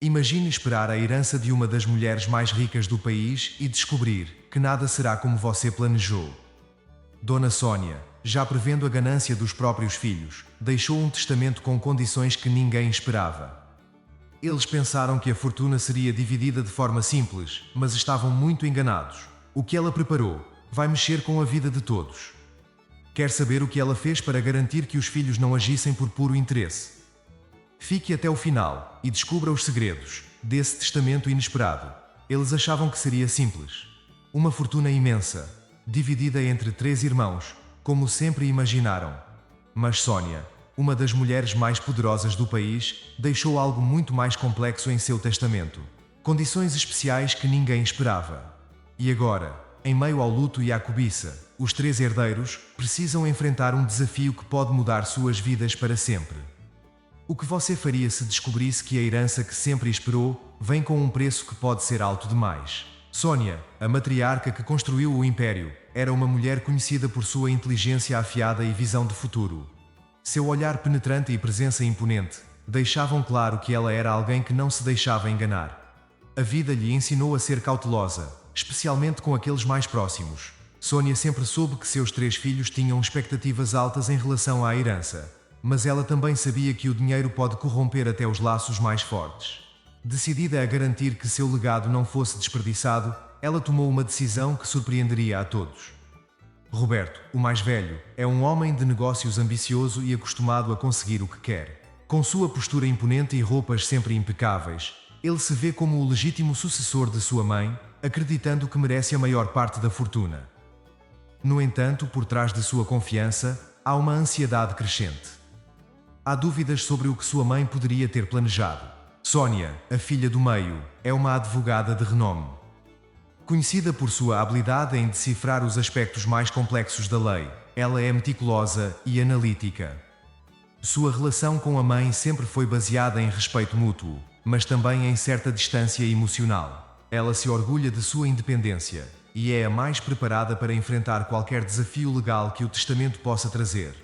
Imagine esperar a herança de uma das mulheres mais ricas do país e descobrir que nada será como você planejou. Dona Sônia, já prevendo a ganância dos próprios filhos, deixou um testamento com condições que ninguém esperava. Eles pensaram que a fortuna seria dividida de forma simples, mas estavam muito enganados. O que ela preparou vai mexer com a vida de todos. Quer saber o que ela fez para garantir que os filhos não agissem por puro interesse? Fique até o final e descubra os segredos desse testamento inesperado. Eles achavam que seria simples. Uma fortuna imensa, dividida entre 3 irmãos, como sempre imaginaram. Mas Sônia, uma das mulheres mais poderosas do país, deixou algo muito mais complexo em seu testamento. Condições especiais que ninguém esperava. E agora, em meio ao luto e à cobiça, os 3 herdeiros precisam enfrentar um desafio que pode mudar suas vidas para sempre. O que você faria se descobrisse que a herança que sempre esperou vem com um preço que pode ser alto demais? Sônia, a matriarca que construiu o império, era uma mulher conhecida por sua inteligência afiada e visão de futuro. Seu olhar penetrante e presença imponente deixavam claro que ela era alguém que não se deixava enganar. A vida lhe ensinou a ser cautelosa, especialmente com aqueles mais próximos. Sônia sempre soube que seus 3 filhos tinham expectativas altas em relação à herança. Mas ela também sabia que o dinheiro pode corromper até os laços mais fortes. Decidida a garantir que seu legado não fosse desperdiçado, ela tomou uma decisão que surpreenderia a todos. Roberto, o mais velho, é um homem de negócios ambicioso e acostumado a conseguir o que quer. Com sua postura imponente e roupas sempre impecáveis, ele se vê como o legítimo sucessor de sua mãe, acreditando que merece a maior parte da fortuna. No entanto, por trás de sua confiança, há uma ansiedade crescente. Há dúvidas sobre o que sua mãe poderia ter planejado. Sônia, a filha do meio, é uma advogada de renome. Conhecida por sua habilidade em decifrar os aspectos mais complexos da lei, ela é meticulosa e analítica. Sua relação com a mãe sempre foi baseada em respeito mútuo, mas também em certa distância emocional. Ela se orgulha de sua independência e é a mais preparada para enfrentar qualquer desafio legal que o testamento possa trazer.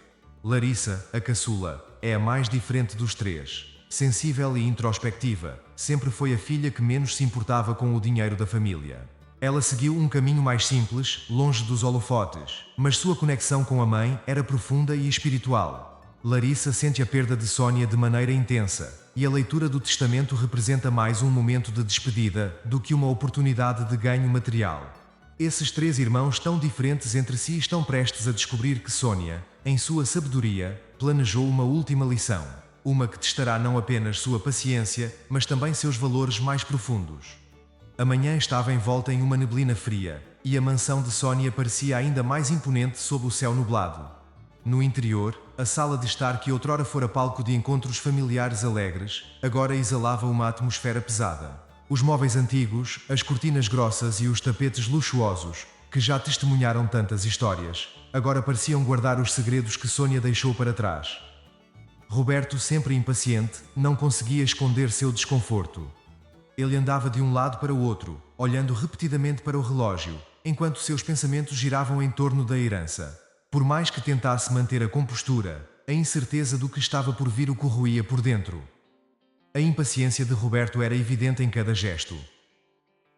Larissa, a caçula, é a mais diferente dos 3. Sensível e introspectiva, sempre foi a filha que menos se importava com o dinheiro da família. Ela seguiu um caminho mais simples, longe dos holofotes, mas sua conexão com a mãe era profunda e espiritual. Larissa sente a perda de Sônia de maneira intensa, e a leitura do testamento representa mais um momento de despedida do que uma oportunidade de ganho material. Esses 3 irmãos tão diferentes entre si estão prestes a descobrir que Sônia, em sua sabedoria, planejou uma última lição. Uma que testará não apenas sua paciência, mas também seus valores mais profundos. A manhã estava envolta em uma neblina fria, e a mansão de Sônia parecia ainda mais imponente sob o céu nublado. No interior, a sala de estar que outrora fora palco de encontros familiares alegres, agora exalava uma atmosfera pesada. Os móveis antigos, as cortinas grossas e os tapetes luxuosos, que já testemunharam tantas histórias, agora pareciam guardar os segredos que Sônia deixou para trás. Roberto, sempre impaciente, não conseguia esconder seu desconforto. Ele andava de um lado para o outro, olhando repetidamente para o relógio, enquanto seus pensamentos giravam em torno da herança. Por mais que tentasse manter a compostura, a incerteza do que estava por vir o corroía por dentro. A impaciência de Roberto era evidente em cada gesto.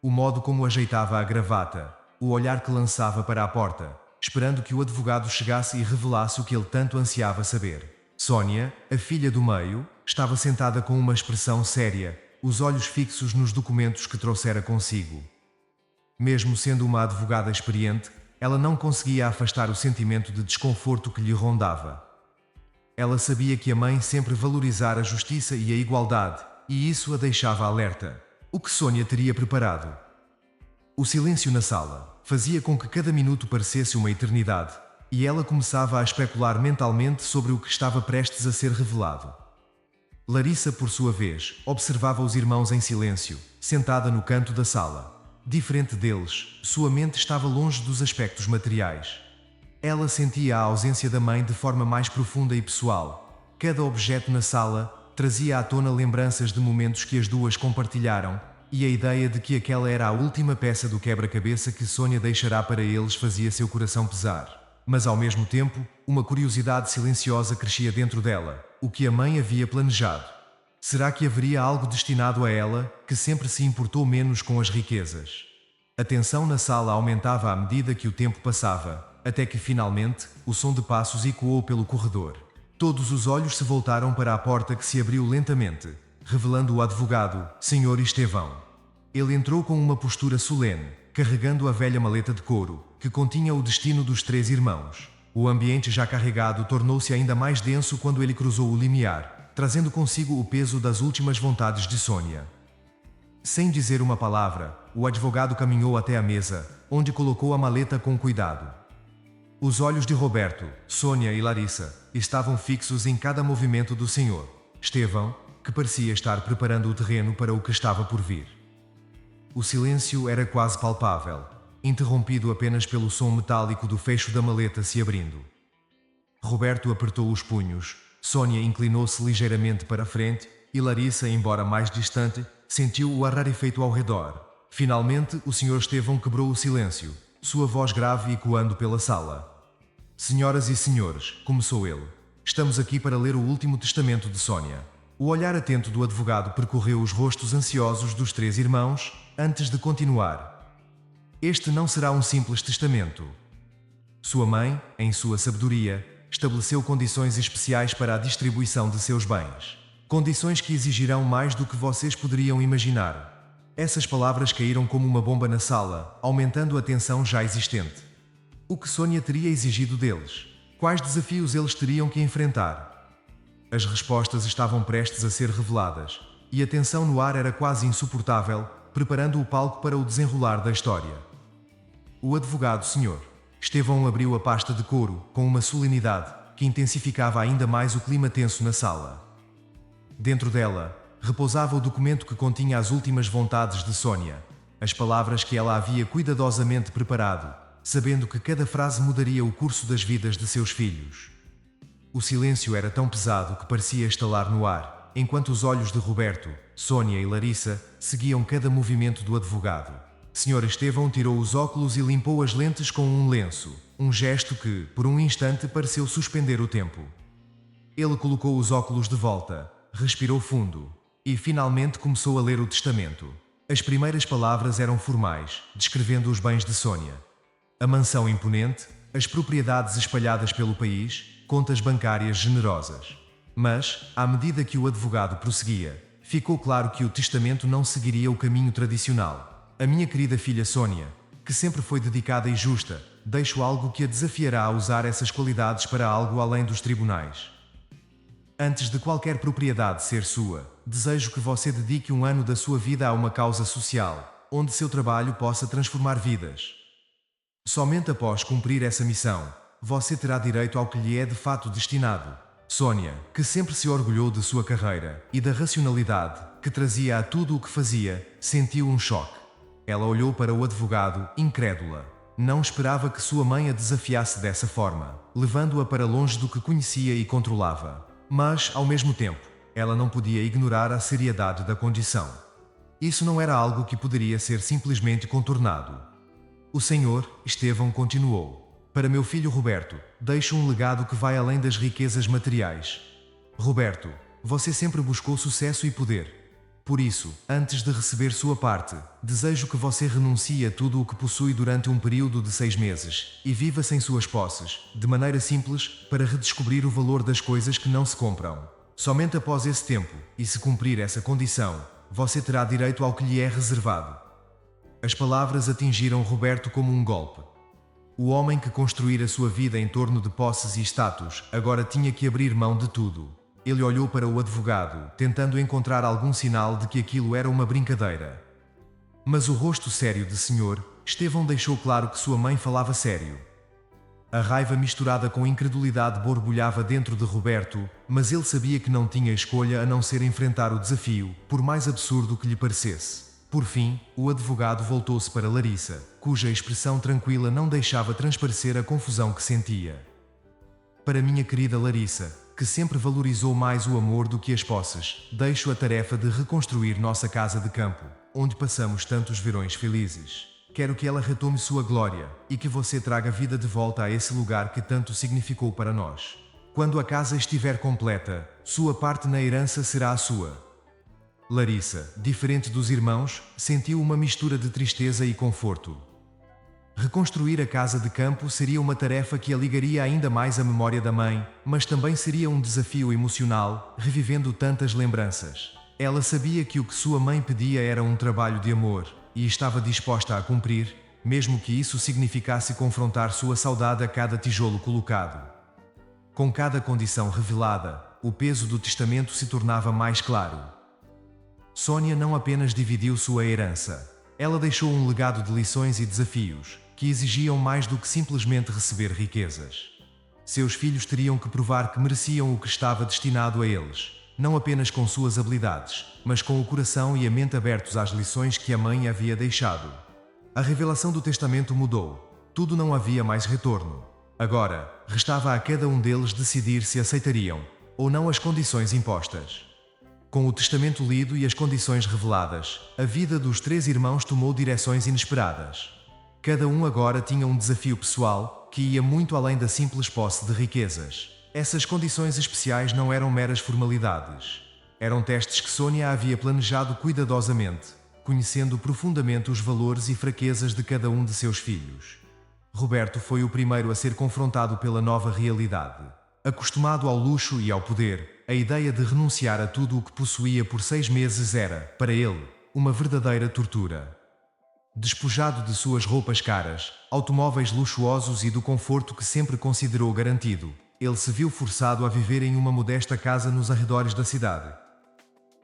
O modo como ajeitava a gravata, o olhar que lançava para a porta, esperando que o advogado chegasse e revelasse o que ele tanto ansiava saber. Sônia, a filha do meio, estava sentada com uma expressão séria, os olhos fixos nos documentos que trouxera consigo. Mesmo sendo uma advogada experiente, ela não conseguia afastar o sentimento de desconforto que lhe rondava. Ela sabia que a mãe sempre valorizara a justiça e a igualdade, e isso a deixava alerta. O que Sônia teria preparado? O silêncio na sala fazia com que cada minuto parecesse uma eternidade, e ela começava a especular mentalmente sobre o que estava prestes a ser revelado. Larissa, por sua vez, observava os irmãos em silêncio, sentada no canto da sala. Diferente deles, sua mente estava longe dos aspectos materiais. Ela sentia a ausência da mãe de forma mais profunda e pessoal. Cada objeto na sala trazia à tona lembranças de momentos que as duas compartilharam, e a ideia de que aquela era a última peça do quebra-cabeça que Sônia deixará para eles fazia seu coração pesar. Mas ao mesmo tempo, uma curiosidade silenciosa crescia dentro dela. O que a mãe havia planejado? Será que haveria algo destinado a ela, que sempre se importou menos com as riquezas? A tensão na sala aumentava à medida que o tempo passava, até que finalmente, o som de passos ecoou pelo corredor. Todos os olhos se voltaram para a porta que se abriu lentamente, revelando o advogado, Sr. Estevão. Ele entrou com uma postura solene, carregando a velha maleta de couro, que continha o destino dos 3 irmãos. O ambiente já carregado tornou-se ainda mais denso quando ele cruzou o limiar, trazendo consigo o peso das últimas vontades de Sônia. Sem dizer uma palavra, o advogado caminhou até a mesa, onde colocou a maleta com cuidado. Os olhos de Roberto, Sônia e Larissa estavam fixos em cada movimento do Sr. Estevão, que parecia estar preparando o terreno para o que estava por vir. O silêncio era quase palpável, interrompido apenas pelo som metálico do fecho da maleta se abrindo. Roberto apertou os punhos, Sônia inclinou-se ligeiramente para a frente e Larissa, embora mais distante, sentiu o rarefeito ao redor. Finalmente, o Sr. Estevão quebrou o silêncio, sua voz grave ecoando pela sala. Senhoras e senhores, começou ele, estamos aqui para ler o último testamento de Sônia. O olhar atento do advogado percorreu os rostos ansiosos dos 3 irmãos, antes de continuar. Este não será um simples testamento. Sua mãe, em sua sabedoria, estabeleceu condições especiais para a distribuição de seus bens. Condições que exigirão mais do que vocês poderiam imaginar. Essas palavras caíram como uma bomba na sala, aumentando a tensão já existente. O que Sônia teria exigido deles? Quais desafios eles teriam que enfrentar? As respostas estavam prestes a ser reveladas, e a tensão no ar era quase insuportável, preparando o palco para o desenrolar da história. O advogado Sr. Estevão abriu a pasta de couro, com uma solenidade, que intensificava ainda mais o clima tenso na sala. Dentro dela, repousava o documento que continha as últimas vontades de Sônia, as palavras que ela havia cuidadosamente preparado, sabendo que cada frase mudaria o curso das vidas de seus filhos. O silêncio era tão pesado que parecia estalar no ar, enquanto os olhos de Roberto, Sônia e Larissa seguiam cada movimento do advogado. Sr. Estevão tirou os óculos e limpou as lentes com um lenço, um gesto que, por um instante, pareceu suspender o tempo. Ele colocou os óculos de volta, respirou fundo e, finalmente, começou a ler o testamento. As primeiras palavras eram formais, descrevendo os bens de Sônia. A mansão imponente, as propriedades espalhadas pelo país, contas bancárias generosas. Mas, à medida que o advogado prosseguia, ficou claro que o testamento não seguiria o caminho tradicional. A minha querida filha Sônia, que sempre foi dedicada e justa, deixo algo que a desafiará a usar essas qualidades para algo além dos tribunais. Antes de qualquer propriedade ser sua, desejo que você dedique um ano da sua vida a uma causa social, onde seu trabalho possa transformar vidas. Somente após cumprir essa missão, você terá direito ao que lhe é de fato destinado. Sônia, que sempre se orgulhou de sua carreira e da racionalidade que trazia a tudo o que fazia, sentiu um choque. Ela olhou para o advogado, incrédula. Não esperava que sua mãe a desafiasse dessa forma, levando-a para longe do que conhecia e controlava. Mas, ao mesmo tempo, ela não podia ignorar a seriedade da condição. Isso não era algo que poderia ser simplesmente contornado. O Sr. Estevão continuou. Para meu filho Roberto, deixo um legado que vai além das riquezas materiais. Roberto, você sempre buscou sucesso e poder. Por isso, antes de receber sua parte, desejo que você renuncie a tudo o que possui durante um período de 6 meses e viva sem suas posses, de maneira simples, para redescobrir o valor das coisas que não se compram. Somente após esse tempo, e se cumprir essa condição, você terá direito ao que lhe é reservado. As palavras atingiram Roberto como um golpe. O homem que construíra sua vida em torno de posses e status, agora tinha que abrir mão de tudo. Ele olhou para o advogado, tentando encontrar algum sinal de que aquilo era uma brincadeira. Mas o rosto sério de Sr. Estevão deixou claro que sua mãe falava sério. A raiva misturada com incredulidade borbulhava dentro de Roberto, mas ele sabia que não tinha escolha a não ser enfrentar o desafio, por mais absurdo que lhe parecesse. Por fim, o advogado voltou-se para Larissa, cuja expressão tranquila não deixava transparecer a confusão que sentia. Para minha querida Larissa, que sempre valorizou mais o amor do que as posses, deixo a tarefa de reconstruir nossa casa de campo, onde passamos tantos verões felizes. Quero que ela retome sua glória, e que você traga vida de volta a esse lugar que tanto significou para nós. Quando a casa estiver completa, sua parte na herança será a sua. Larissa, diferente dos irmãos, sentiu uma mistura de tristeza e conforto. Reconstruir a casa de campo seria uma tarefa que a ligaria ainda mais à memória da mãe, mas também seria um desafio emocional, revivendo tantas lembranças. Ela sabia que o que sua mãe pedia era um trabalho de amor, e estava disposta a cumprir, mesmo que isso significasse confrontar sua saudade a cada tijolo colocado. Com cada condição revelada, o peso do testamento se tornava mais claro. Sônia não apenas dividiu sua herança. Ela deixou um legado de lições e desafios, que exigiam mais do que simplesmente receber riquezas. Seus filhos teriam que provar que mereciam o que estava destinado a eles, não apenas com suas habilidades, mas com o coração e a mente abertos às lições que a mãe havia deixado. A revelação do testamento mudou. Tudo não havia mais retorno. Agora, restava a cada um deles decidir se aceitariam ou não as condições impostas. Com o testamento lido e as condições reveladas, a vida dos três irmãos tomou direções inesperadas. Cada um agora tinha um desafio pessoal, que ia muito além da simples posse de riquezas. Essas condições especiais não eram meras formalidades. Eram testes que Sônia havia planejado cuidadosamente, conhecendo profundamente os valores e fraquezas de cada um de seus filhos. Roberto foi o primeiro a ser confrontado pela nova realidade. Acostumado ao luxo e ao poder, a ideia de renunciar a tudo o que possuía por 6 meses era, para ele, uma verdadeira tortura. Despojado de suas roupas caras, automóveis luxuosos e do conforto que sempre considerou garantido, ele se viu forçado a viver em uma modesta casa nos arredores da cidade.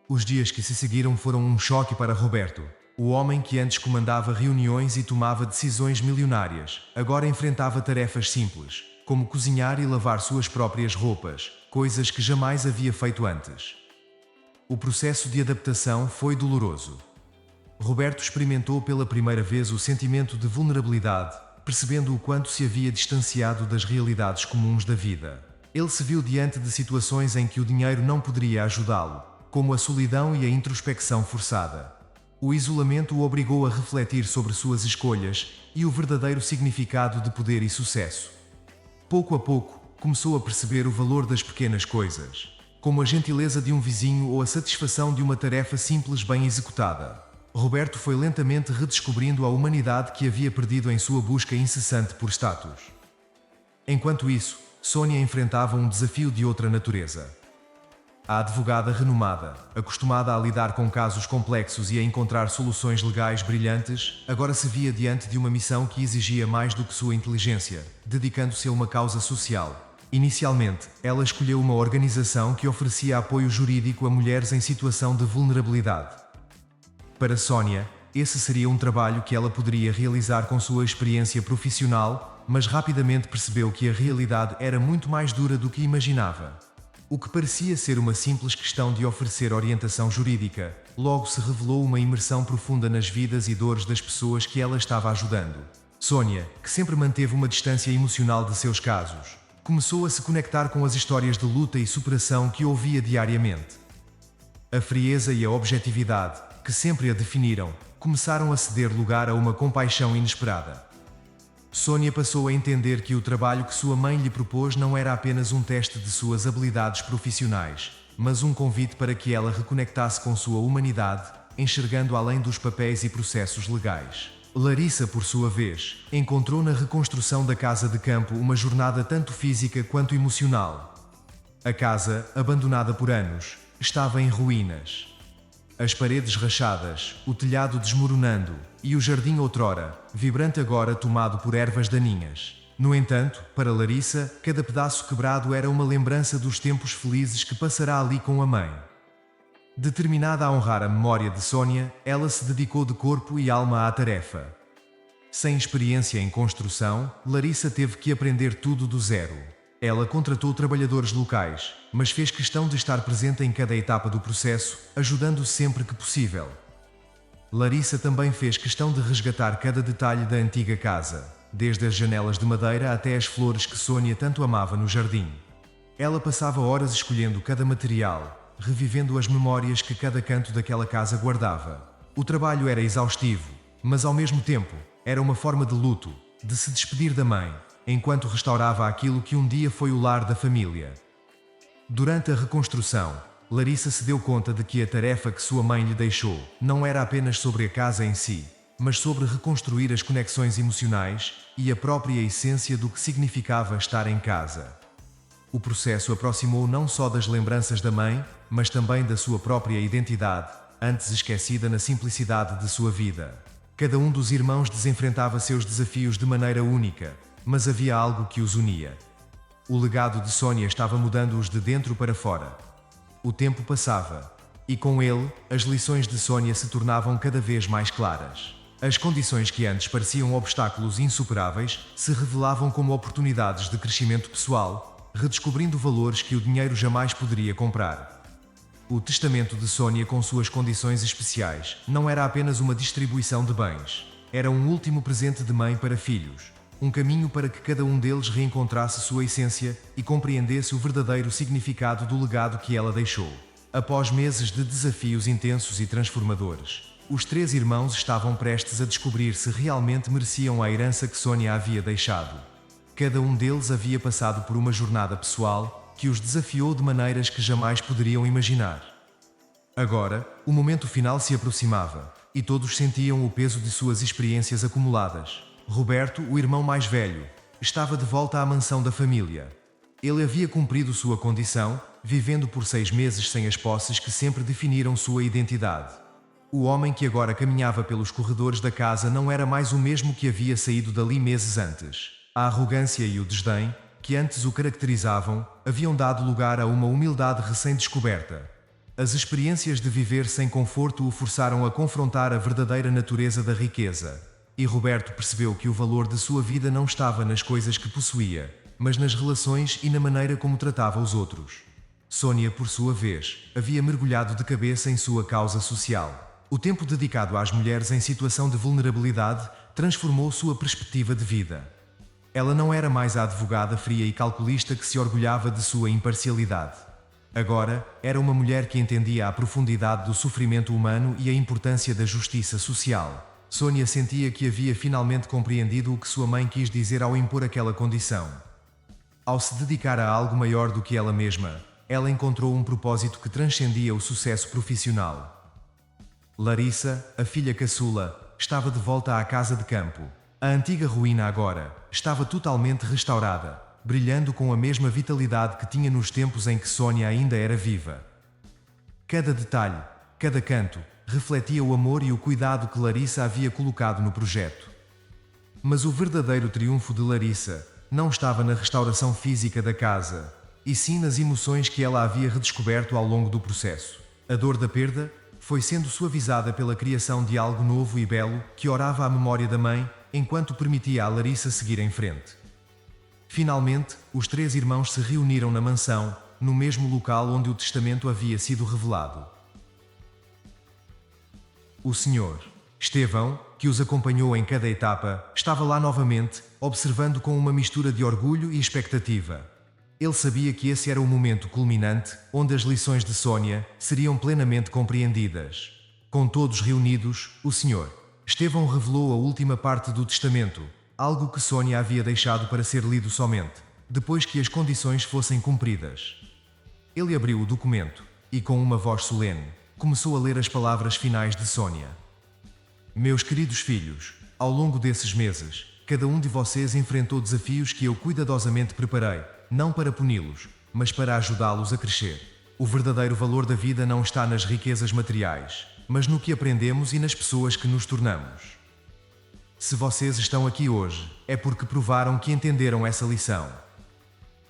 Os dias que se seguiram foram um choque para Roberto. O homem que antes comandava reuniões e tomava decisões milionárias, agora enfrentava tarefas simples, como cozinhar e lavar suas próprias roupas, coisas que jamais havia feito antes. O processo de adaptação foi doloroso. Roberto experimentou pela primeira vez o sentimento de vulnerabilidade, percebendo o quanto se havia distanciado das realidades comuns da vida. Ele se viu diante de situações em que o dinheiro não poderia ajudá-lo, como a solidão e a introspecção forçada. O isolamento o obrigou a refletir sobre suas escolhas e o verdadeiro significado de poder e sucesso. Pouco a pouco, começou a perceber o valor das pequenas coisas, como a gentileza de um vizinho ou a satisfação de uma tarefa simples bem executada. Roberto foi lentamente redescobrindo a humanidade que havia perdido em sua busca incessante por status. Enquanto isso, Sônia enfrentava um desafio de outra natureza. A advogada renomada, acostumada a lidar com casos complexos e a encontrar soluções legais brilhantes, agora se via diante de uma missão que exigia mais do que sua inteligência, dedicando-se a uma causa social. Inicialmente, ela escolheu uma organização que oferecia apoio jurídico a mulheres em situação de vulnerabilidade. Para Sônia, esse seria um trabalho que ela poderia realizar com sua experiência profissional, mas rapidamente percebeu que a realidade era muito mais dura do que imaginava. O que parecia ser uma simples questão de oferecer orientação jurídica, logo se revelou uma imersão profunda nas vidas e dores das pessoas que ela estava ajudando. Sônia, que sempre manteve uma distância emocional de seus casos, começou a se conectar com as histórias de luta e superação que ouvia diariamente. A frieza e a objetividade, que sempre a definiram, começaram a ceder lugar a uma compaixão inesperada. Sônia passou a entender que o trabalho que sua mãe lhe propôs não era apenas um teste de suas habilidades profissionais, mas um convite para que ela reconectasse com sua humanidade, enxergando além dos papéis e processos legais. Larissa, por sua vez, encontrou na reconstrução da casa de campo uma jornada tanto física quanto emocional. A casa, abandonada por anos, estava em ruínas. As paredes rachadas, o telhado desmoronando, e o jardim outrora, vibrante agora tomado por ervas daninhas. No entanto, para Larissa, cada pedaço quebrado era uma lembrança dos tempos felizes que passará ali com a mãe. Determinada a honrar a memória de Sônia, ela se dedicou de corpo e alma à tarefa. Sem experiência em construção, Larissa teve que aprender tudo do zero. Ela contratou trabalhadores locais, mas fez questão de estar presente em cada etapa do processo, ajudando sempre que possível. Larissa também fez questão de resgatar cada detalhe da antiga casa, desde as janelas de madeira até as flores que Sônia tanto amava no jardim. Ela passava horas escolhendo cada material, revivendo as memórias que cada canto daquela casa guardava. O trabalho era exaustivo, mas ao mesmo tempo, era uma forma de luto, de se despedir da mãe, enquanto restaurava aquilo que um dia foi o lar da família. Durante a reconstrução, Larissa se deu conta de que a tarefa que sua mãe lhe deixou não era apenas sobre a casa em si, mas sobre reconstruir as conexões emocionais e a própria essência do que significava estar em casa. O processo aproximou não só das lembranças da mãe, mas também da sua própria identidade, antes esquecida na simplicidade de sua vida. Cada um dos irmãos desenfrentava seus desafios de maneira única, mas havia algo que os unia. O legado de Sónia estava mudando-os de dentro para fora. O tempo passava, e com ele, as lições de Sónia se tornavam cada vez mais claras. As condições que antes pareciam obstáculos insuperáveis se revelavam como oportunidades de crescimento pessoal, redescobrindo valores que o dinheiro jamais poderia comprar. O testamento de Sónia, com suas condições especiais, não era apenas uma distribuição de bens. Era um último presente de mãe para filhos. Um caminho para que cada um deles reencontrasse sua essência e compreendesse o verdadeiro significado do legado que ela deixou. Após meses de desafios intensos e transformadores, os 3 irmãos estavam prestes a descobrir se realmente mereciam a herança que Sónia havia deixado. Cada um deles havia passado por uma jornada pessoal que os desafiou de maneiras que jamais poderiam imaginar. Agora, o momento final se aproximava, e todos sentiam o peso de suas experiências acumuladas. Roberto, o irmão mais velho, estava de volta à mansão da família. Ele havia cumprido sua condição, vivendo por 6 meses sem as posses que sempre definiram sua identidade. O homem que agora caminhava pelos corredores da casa não era mais o mesmo que havia saído dali meses antes. A arrogância e o desdém, que antes o caracterizavam, haviam dado lugar a uma humildade recém-descoberta. As experiências de viver sem conforto o forçaram a confrontar a verdadeira natureza da riqueza. E Roberto percebeu que o valor de sua vida não estava nas coisas que possuía, mas nas relações e na maneira como tratava os outros. Sónia, por sua vez, havia mergulhado de cabeça em sua causa social. O tempo dedicado às mulheres em situação de vulnerabilidade transformou sua perspectiva de vida. Ela não era mais a advogada fria e calculista que se orgulhava de sua imparcialidade. Agora, era uma mulher que entendia a profundidade do sofrimento humano e a importância da justiça social. Sónia sentia que havia finalmente compreendido o que sua mãe quis dizer ao impor aquela condição. Ao se dedicar a algo maior do que ela mesma, ela encontrou um propósito que transcendia o sucesso profissional. Larissa, a filha caçula, estava de volta à casa de campo. A antiga ruína agora estava totalmente restaurada, brilhando com a mesma vitalidade que tinha nos tempos em que Sónia ainda era viva. Cada detalhe, cada canto, refletia o amor e o cuidado que Larissa havia colocado no projeto. Mas o verdadeiro triunfo de Larissa não estava na restauração física da casa, e sim nas emoções que ela havia redescoberto ao longo do processo. A dor da perda foi sendo suavizada pela criação de algo novo e belo que orava à memória da mãe, enquanto permitia a Larissa seguir em frente. Finalmente, os 3 irmãos se reuniram na mansão, no mesmo local onde o testamento havia sido revelado. O Sr. Estevão, que os acompanhou em cada etapa, estava lá novamente, observando com uma mistura de orgulho e expectativa. Ele sabia que esse era o momento culminante, onde as lições de Sónia seriam plenamente compreendidas. Com todos reunidos, o Sr. Estevão revelou a última parte do testamento, algo que Sónia havia deixado para ser lido somente depois que as condições fossem cumpridas. Ele abriu o documento e, com uma voz solene, começou a ler as palavras finais de Sónia. Meus queridos filhos, ao longo desses meses, cada um de vocês enfrentou desafios que eu cuidadosamente preparei, não para puni-los, mas para ajudá-los a crescer. O verdadeiro valor da vida não está nas riquezas materiais, mas no que aprendemos e nas pessoas que nos tornamos. Se vocês estão aqui hoje, é porque provaram que entenderam essa lição.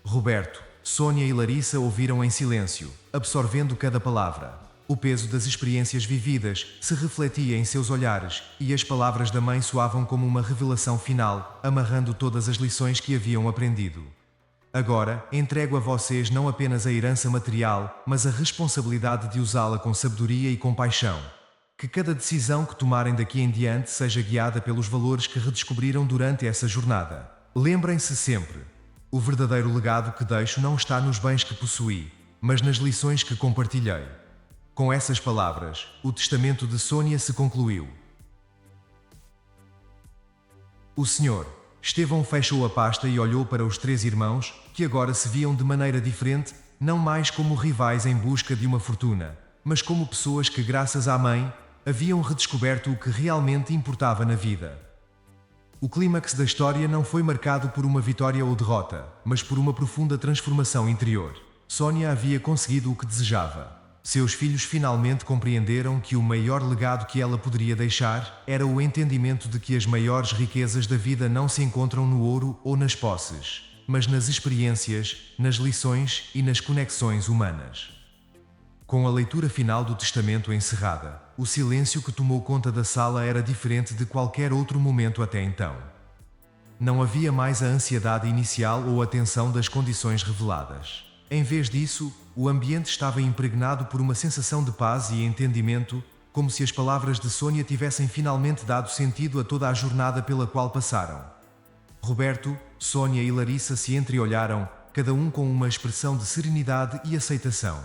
Roberto, Sónia e Larissa ouviram em silêncio, absorvendo cada palavra. O peso das experiências vividas se refletia em seus olhares, e as palavras da mãe soavam como uma revelação final, amarrando todas as lições que haviam aprendido. Agora, entrego a vocês não apenas a herança material, mas a responsabilidade de usá-la com sabedoria e compaixão. Que cada decisão que tomarem daqui em diante seja guiada pelos valores que redescobriram durante essa jornada. Lembrem-se sempre: o verdadeiro legado que deixo não está nos bens que possuí, mas nas lições que compartilhei. Com essas palavras, o testamento de Sónia se concluiu. O Sr. Estevão fechou a pasta e olhou para os 3 irmãos, que agora se viam de maneira diferente, não mais como rivais em busca de uma fortuna, mas como pessoas que, graças à mãe, haviam redescoberto o que realmente importava na vida. O clímax da história não foi marcado por uma vitória ou derrota, mas por uma profunda transformação interior. Sónia havia conseguido o que desejava. Seus filhos finalmente compreenderam que o maior legado que ela poderia deixar era o entendimento de que as maiores riquezas da vida não se encontram no ouro ou nas posses, mas nas experiências, nas lições e nas conexões humanas. Com a leitura final do testamento encerrada, o silêncio que tomou conta da sala era diferente de qualquer outro momento até então. Não havia mais a ansiedade inicial ou a tensão das condições reveladas. Em vez disso, o ambiente estava impregnado por uma sensação de paz e entendimento, como se as palavras de Sónia tivessem finalmente dado sentido a toda a jornada pela qual passaram. Roberto, Sónia e Larissa se entreolharam, cada um com uma expressão de serenidade e aceitação.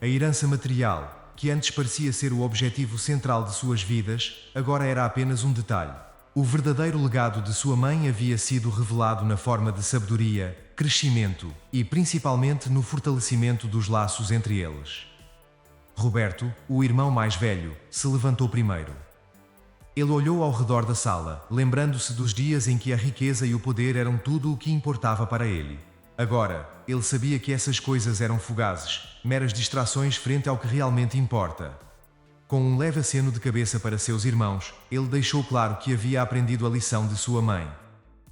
A herança material, que antes parecia ser o objetivo central de suas vidas, agora era apenas um detalhe. O verdadeiro legado de sua mãe havia sido revelado na forma de sabedoria, crescimento e, principalmente, no fortalecimento dos laços entre eles. Roberto, o irmão mais velho, se levantou primeiro. Ele olhou ao redor da sala, lembrando-se dos dias em que a riqueza e o poder eram tudo o que importava para ele. Agora, ele sabia que essas coisas eram fugazes, meras distrações frente ao que realmente importa. Com um leve aceno de cabeça para seus irmãos, ele deixou claro que havia aprendido a lição de sua mãe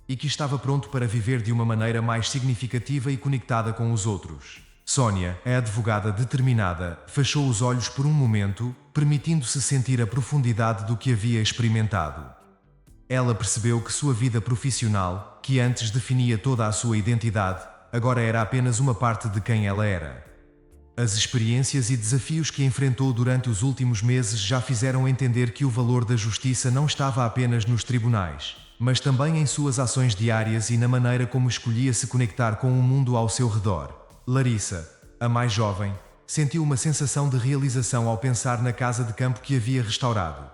e que estava pronto para viver de uma maneira mais significativa e conectada com os outros. Sónia, a advogada determinada, fechou os olhos por um momento, permitindo-se sentir a profundidade do que havia experimentado. Ela percebeu que sua vida profissional, que antes definia toda a sua identidade, agora era apenas uma parte de quem ela era. As experiências e desafios que enfrentou durante os últimos meses já fizeram entender que o valor da justiça não estava apenas nos tribunais, mas também em suas ações diárias e na maneira como escolhia se conectar com o mundo ao seu redor. Larissa, a mais jovem, sentiu uma sensação de realização ao pensar na casa de campo que havia restaurado.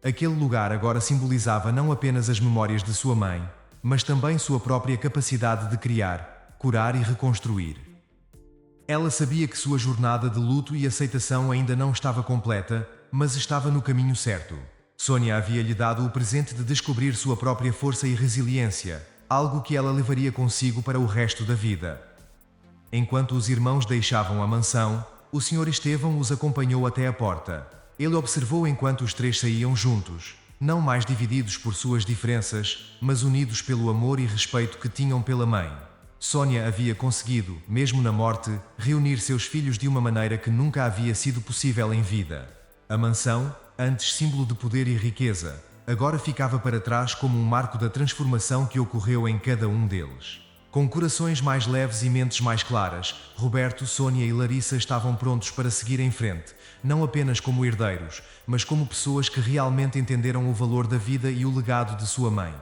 Aquele lugar agora simbolizava não apenas as memórias de sua mãe, mas também sua própria capacidade de criar, curar e reconstruir. Ela sabia que sua jornada de luto e aceitação ainda não estava completa, mas estava no caminho certo. Sónia havia-lhe dado o presente de descobrir sua própria força e resiliência, algo que ela levaria consigo para o resto da vida. Enquanto os irmãos deixavam a mansão, o Sr. Estevão os acompanhou até a porta. Ele observou enquanto os três saíam juntos, não mais divididos por suas diferenças, mas unidos pelo amor e respeito que tinham pela mãe. Sónia havia conseguido, mesmo na morte, reunir seus filhos de uma maneira que nunca havia sido possível em vida. A mansão, antes símbolo de poder e riqueza, agora ficava para trás como um marco da transformação que ocorreu em cada um deles. Com corações mais leves e mentes mais claras, Roberto, Sónia e Larissa estavam prontos para seguir em frente, não apenas como herdeiros, mas como pessoas que realmente entenderam o valor da vida e o legado de sua mãe.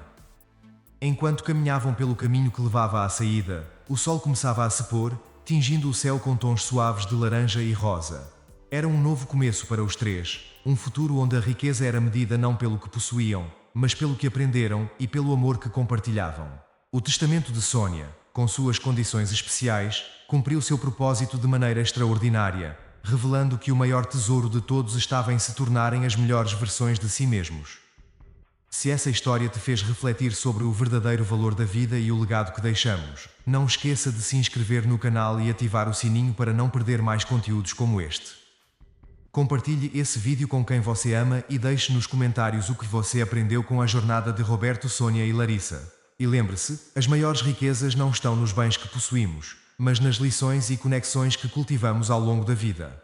Enquanto caminhavam pelo caminho que levava à saída, o sol começava a se pôr, tingindo o céu com tons suaves de laranja e rosa. Era um novo começo para os três, um futuro onde a riqueza era medida não pelo que possuíam, mas pelo que aprenderam e pelo amor que compartilhavam. O testamento de Sónia, com suas condições especiais, cumpriu seu propósito de maneira extraordinária, revelando que o maior tesouro de todos estava em se tornarem as melhores versões de si mesmos. Se essa história te fez refletir sobre o verdadeiro valor da vida e o legado que deixamos, não esqueça de se inscrever no canal e ativar o sininho para não perder mais conteúdos como este. Compartilhe esse vídeo com quem você ama e deixe nos comentários o que você aprendeu com a jornada de Roberto, Sónia e Larissa. E lembre-se, as maiores riquezas não estão nos bens que possuímos, mas nas lições e conexões que cultivamos ao longo da vida.